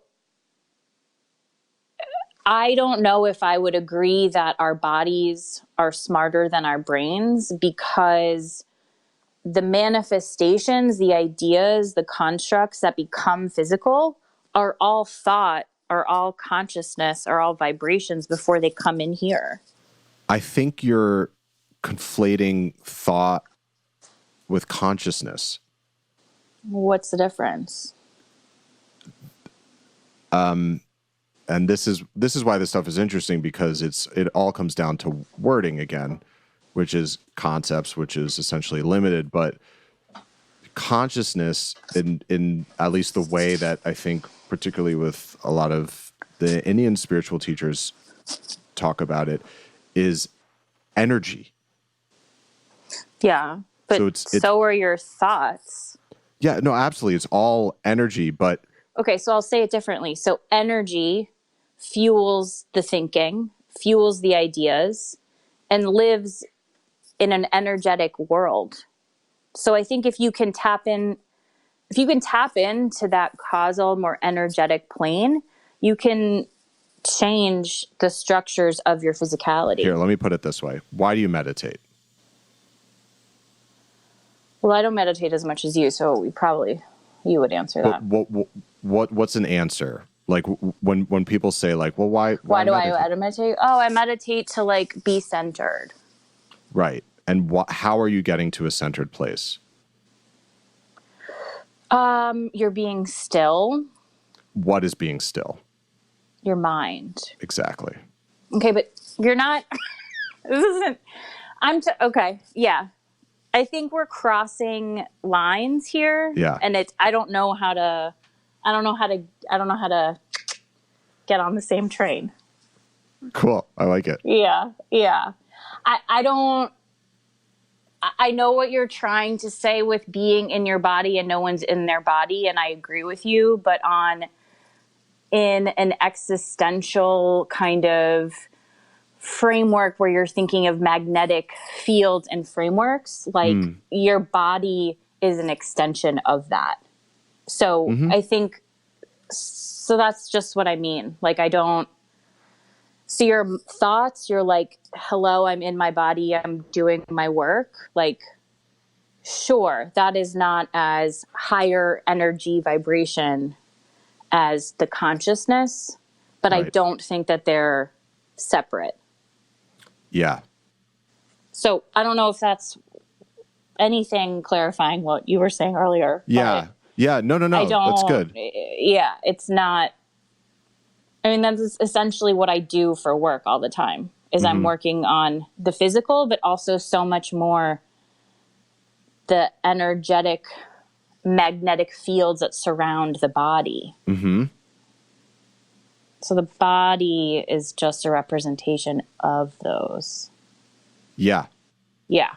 I don't know if I would agree that our bodies are smarter than our brains, because the manifestations, the ideas, the constructs that become physical are all thought, are all consciousness, are all vibrations before they come in here. I think you're conflating thought with consciousness. What's the difference? And this is why this stuff is interesting, because it all comes down to wording again, which is concepts, which is essentially limited, but consciousness in at least the way that I think, particularly with a lot of the Indian spiritual teachers talk about it, is energy. Yeah, but so are your thoughts. Yeah, no, absolutely. It's all energy, but... Okay, so I'll say it differently. So energy fuels the thinking, fuels the ideas, and lives in an energetic world. So I think if you can tap into that causal, more energetic plane, you can change the structures of your physicality. Here, let me put it this way. Why do you meditate? Well, I don't meditate as much as you, so you would answer that. What's an answer? Like when people say like, well, why do I meditate? Oh, I meditate to like be centered. Right. And how are you getting to a centered place? You're being still. What is being still? Your mind. Exactly. Okay, but you're not. This isn't. Okay. Yeah. I think we're crossing lines here. Yeah. And I don't know how to I don't know how to get on the same train. Cool. I like it. Yeah. Yeah. I know what you're trying to say with being in your body and no one's in their body, and I agree with you, but in an existential kind of framework where you're thinking of magnetic fields and frameworks, like your body is an extension of that. So I think, so that's just what I mean. Like, I don't, so your thoughts, you're like, hello, I'm in my body, I'm doing my work. Like, sure, that is not as higher energy vibration as the consciousness, but I Right. don't think that they're separate. Yeah. So I don't know if that's anything clarifying what you were saying earlier. Yeah. Yeah. No, I don't, that's good. yeah, it's not, I mean, that's essentially what I do for work all the time is I'm working on the physical, but also so much more the energetic, magnetic fields that surround the body. Mm-hmm. So the body is just a representation of those. Yeah. Yeah.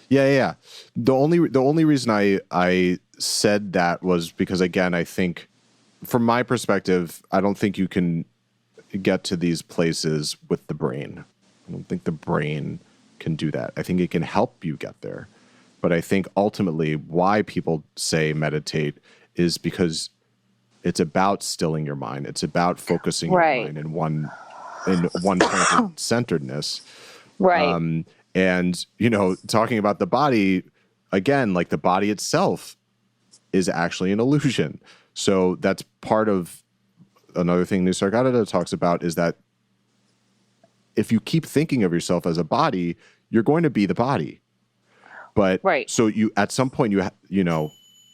Yeah. The only reason I said that was because, again, I think from my perspective, I don't think you can get to these places with the brain. I don't think the brain can do that. I think it can help you get there. But I think ultimately why people say meditate is because it's about stilling your mind. It's about focusing your mind in one point of centeredness. Right. And, talking about the body, again, like the body itself is actually an illusion. So that's part of another thing Nisargadatta talks about is that if you keep thinking of yourself as a body, you're going to be the body. But so you, at some point,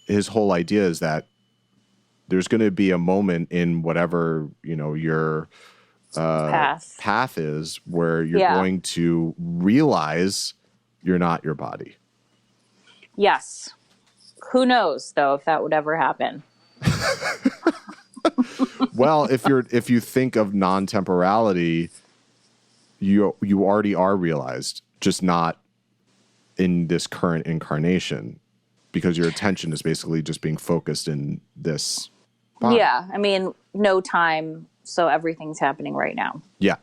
his whole idea is that there's going to be a moment in whatever, your path is where you're going to realize you're not your body. Yes. Who knows though, if that would ever happen. Well, if you think of non-temporality, you already are realized, just not in this current incarnation, because your attention is basically just being focused in this body. Yeah. I mean, no time. So everything's happening right now. Yeah.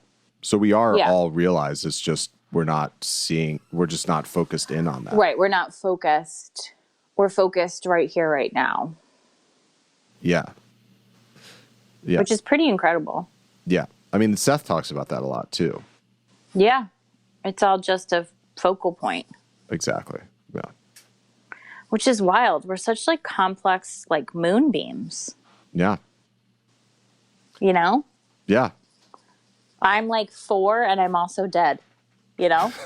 So we are all realized. It's just, we're just not focused in on that. Right. We're not focused. We're focused right here, right now. Yeah. Yeah. Which is pretty incredible. Yeah. I mean, Seth talks about that a lot too. Yeah. It's all just a focal point. Exactly. Yeah. Which is wild. We're such like complex, like moonbeams. Yeah. You know? Yeah. I'm like 4 and I'm also dead.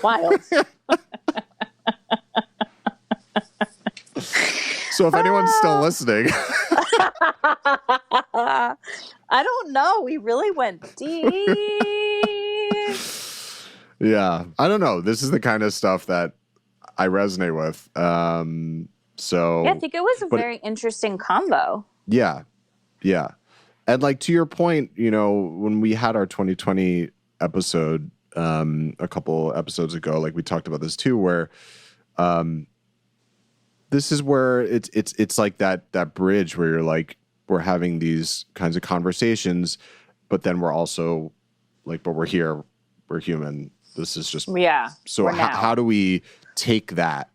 Wild. So if anyone's still listening. I don't know. We really went deep. Yeah. I don't know. This is the kind of stuff that I resonate with. So yeah, I think it was a very interesting combo. Yeah. Yeah. And like, to your point, when we had our 2020 episode, a couple episodes ago, like we talked about this too, where, this is where it's like that bridge where you're like, we're having these kinds of conversations, but then we're also like, but we're here, we're human. This is just, So how do we take that?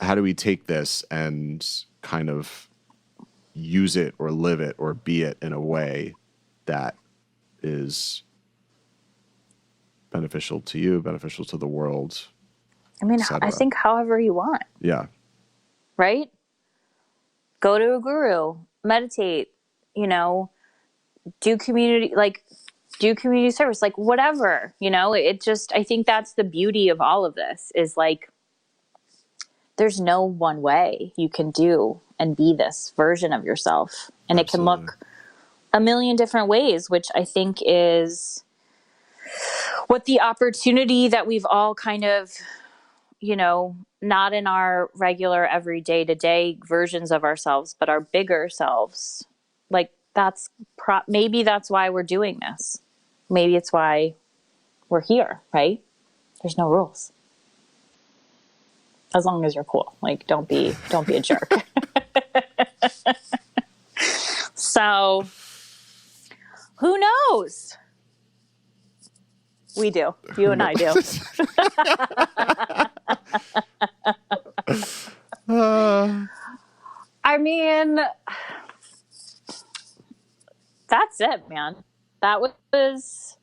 How do we take this and kind of use it or live it or be it in a way that is beneficial to you, beneficial to the world? I mean, I think however you want. Yeah. Right? Go to a guru, meditate, do community service, like whatever, it just, I think that's the beauty of all of this is like, there's no one way you can do and be this version of yourself. And Absolutely. It can look a million different ways, which I think is what the opportunity that we've all kind of not in our regular every day-to-day versions of ourselves, but our bigger selves. Like maybe that's why we're doing this. Maybe it's why we're here, right? There's no rules. As long as you're cool. Like, don't be a jerk. So, who knows? We do. You and I do. I mean, that's it, man. That was,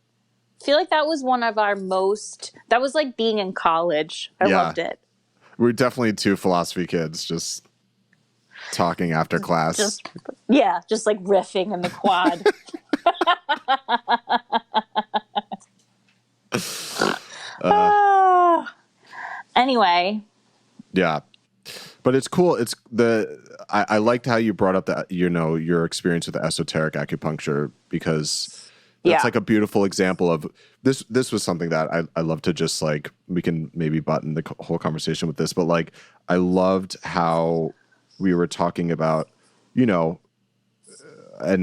I feel like that was one of our that was like being in college. I loved it. We're definitely two philosophy kids just talking after class. Just like riffing in the quad. Anyway. Yeah. But it's cool. I liked how you brought up that, your experience with the esoteric acupuncture, because that's like a beautiful example of this. This was something that I love to just like, we can maybe button the whole conversation with this, but like, I loved how we were talking about, and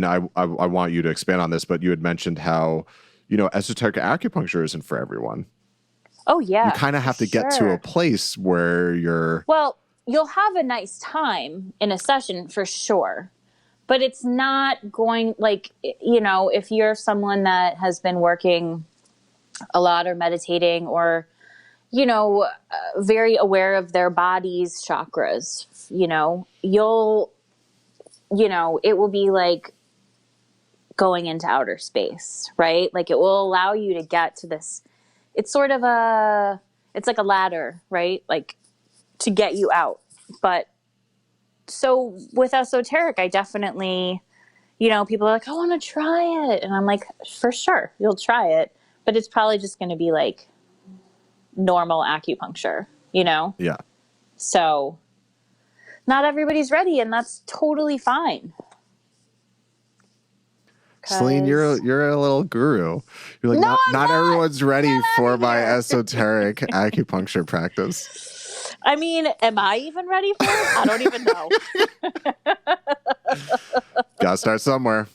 I want you to expand on this, but you had mentioned how, esoteric acupuncture isn't for everyone. Oh yeah. You kind of have to get to a place where you're... Well, you'll have a nice time in a session for sure, but it's not going like, if you're someone that has been working a lot or meditating or, very aware of their body's chakras, it will be like going into outer space, right? Like it will allow you to get to this. It's sort of it's like a ladder, right? Like to get you out. But so with esoteric, I definitely, people are like, I want to try it. And I'm like, for sure, you'll try it. But it's probably just going to be like normal acupuncture, Yeah. So not everybody's ready, and that's totally fine. Celine, you're a little guru. You're like, not everyone's ready for my esoteric acupuncture practice. I mean, am I even ready for it? I don't even know. Gotta start somewhere.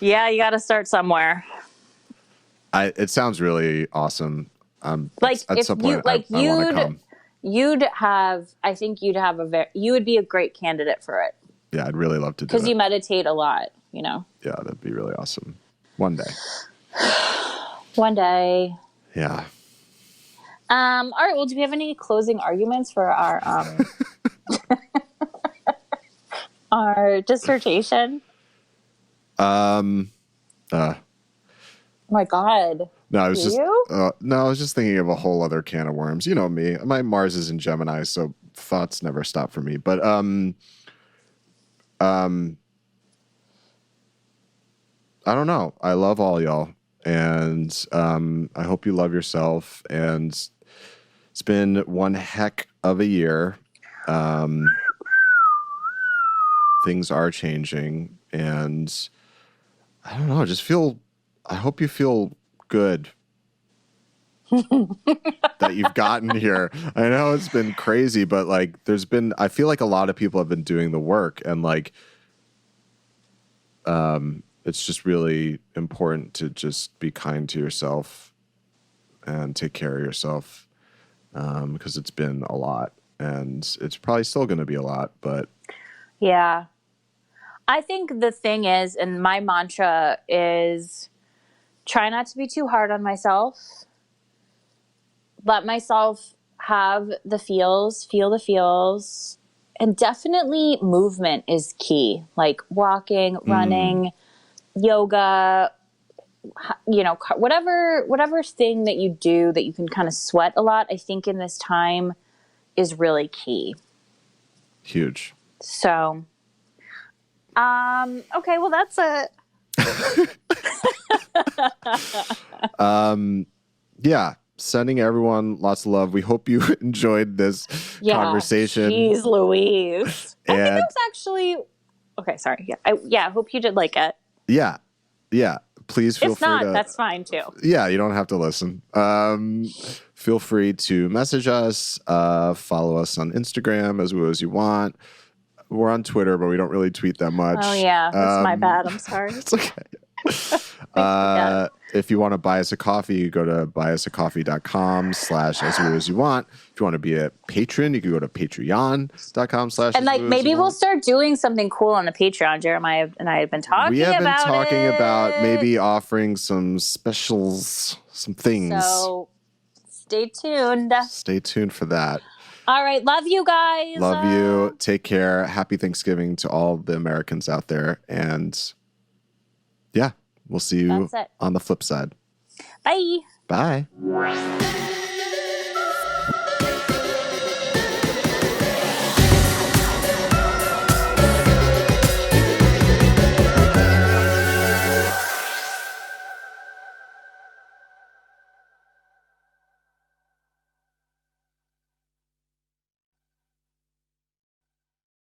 Yeah, you gotta start somewhere. It sounds really awesome. Like at some point, I want to come. You would be a great candidate for it. Yeah, I'd really love to do it. Because you meditate a lot, Yeah, that'd be really awesome. One day. One day. Yeah. All right. Well, do we have any closing arguments for our our dissertation? Oh my God. No, I was just thinking of a whole other can of worms. You know me. My Mars is in Gemini, so thoughts never stop for me. But I don't know. I love all y'all, and I hope you love yourself. And it's been one heck of a year. Things are changing, and I don't know. I hope you feel good that you've gotten here. I know it's been crazy, but like I feel like a lot of people have been doing the work, and like it's just really important to just be kind to yourself and take care of yourself, because it's been a lot, and it's probably still going to be a lot, but yeah. I think the thing is, and my mantra is, try not to be too hard on myself. Let myself have the feels, feel the feels. And definitely movement is key. Like walking, running, yoga, whatever thing that you do that you can kind of sweat a lot, I think in this time is really key. Huge. So, okay, well that's it. Yeah, sending everyone lots of love. We hope you enjoyed this conversation. Jeez Louise. I think it was actually okay. Sorry. Yeah, I hope you did like it. Yeah. please feel If free not, to. that's fine too. Yeah, you don't have to listen. Feel free to message us, follow us on Instagram as well as you want. We're on Twitter, but we don't really tweet that much. Oh yeah, that's my bad. I'm sorry. It's okay. If you want to buy us a coffee, you go to buyusacoffee.com/as weird as you want. If you want to be a patron, you can go to patreon.com/. And like maybe we'll start doing something cool on the Patreon. Jeremiah and I have been talking about We have been talking it. about maybe offering some specials, some things. So stay tuned. Stay tuned for that. All right. Love you guys. Love you. Take care. Happy Thanksgiving to all the Americans out there. And yeah, we'll see you on the flip side. Bye. Bye.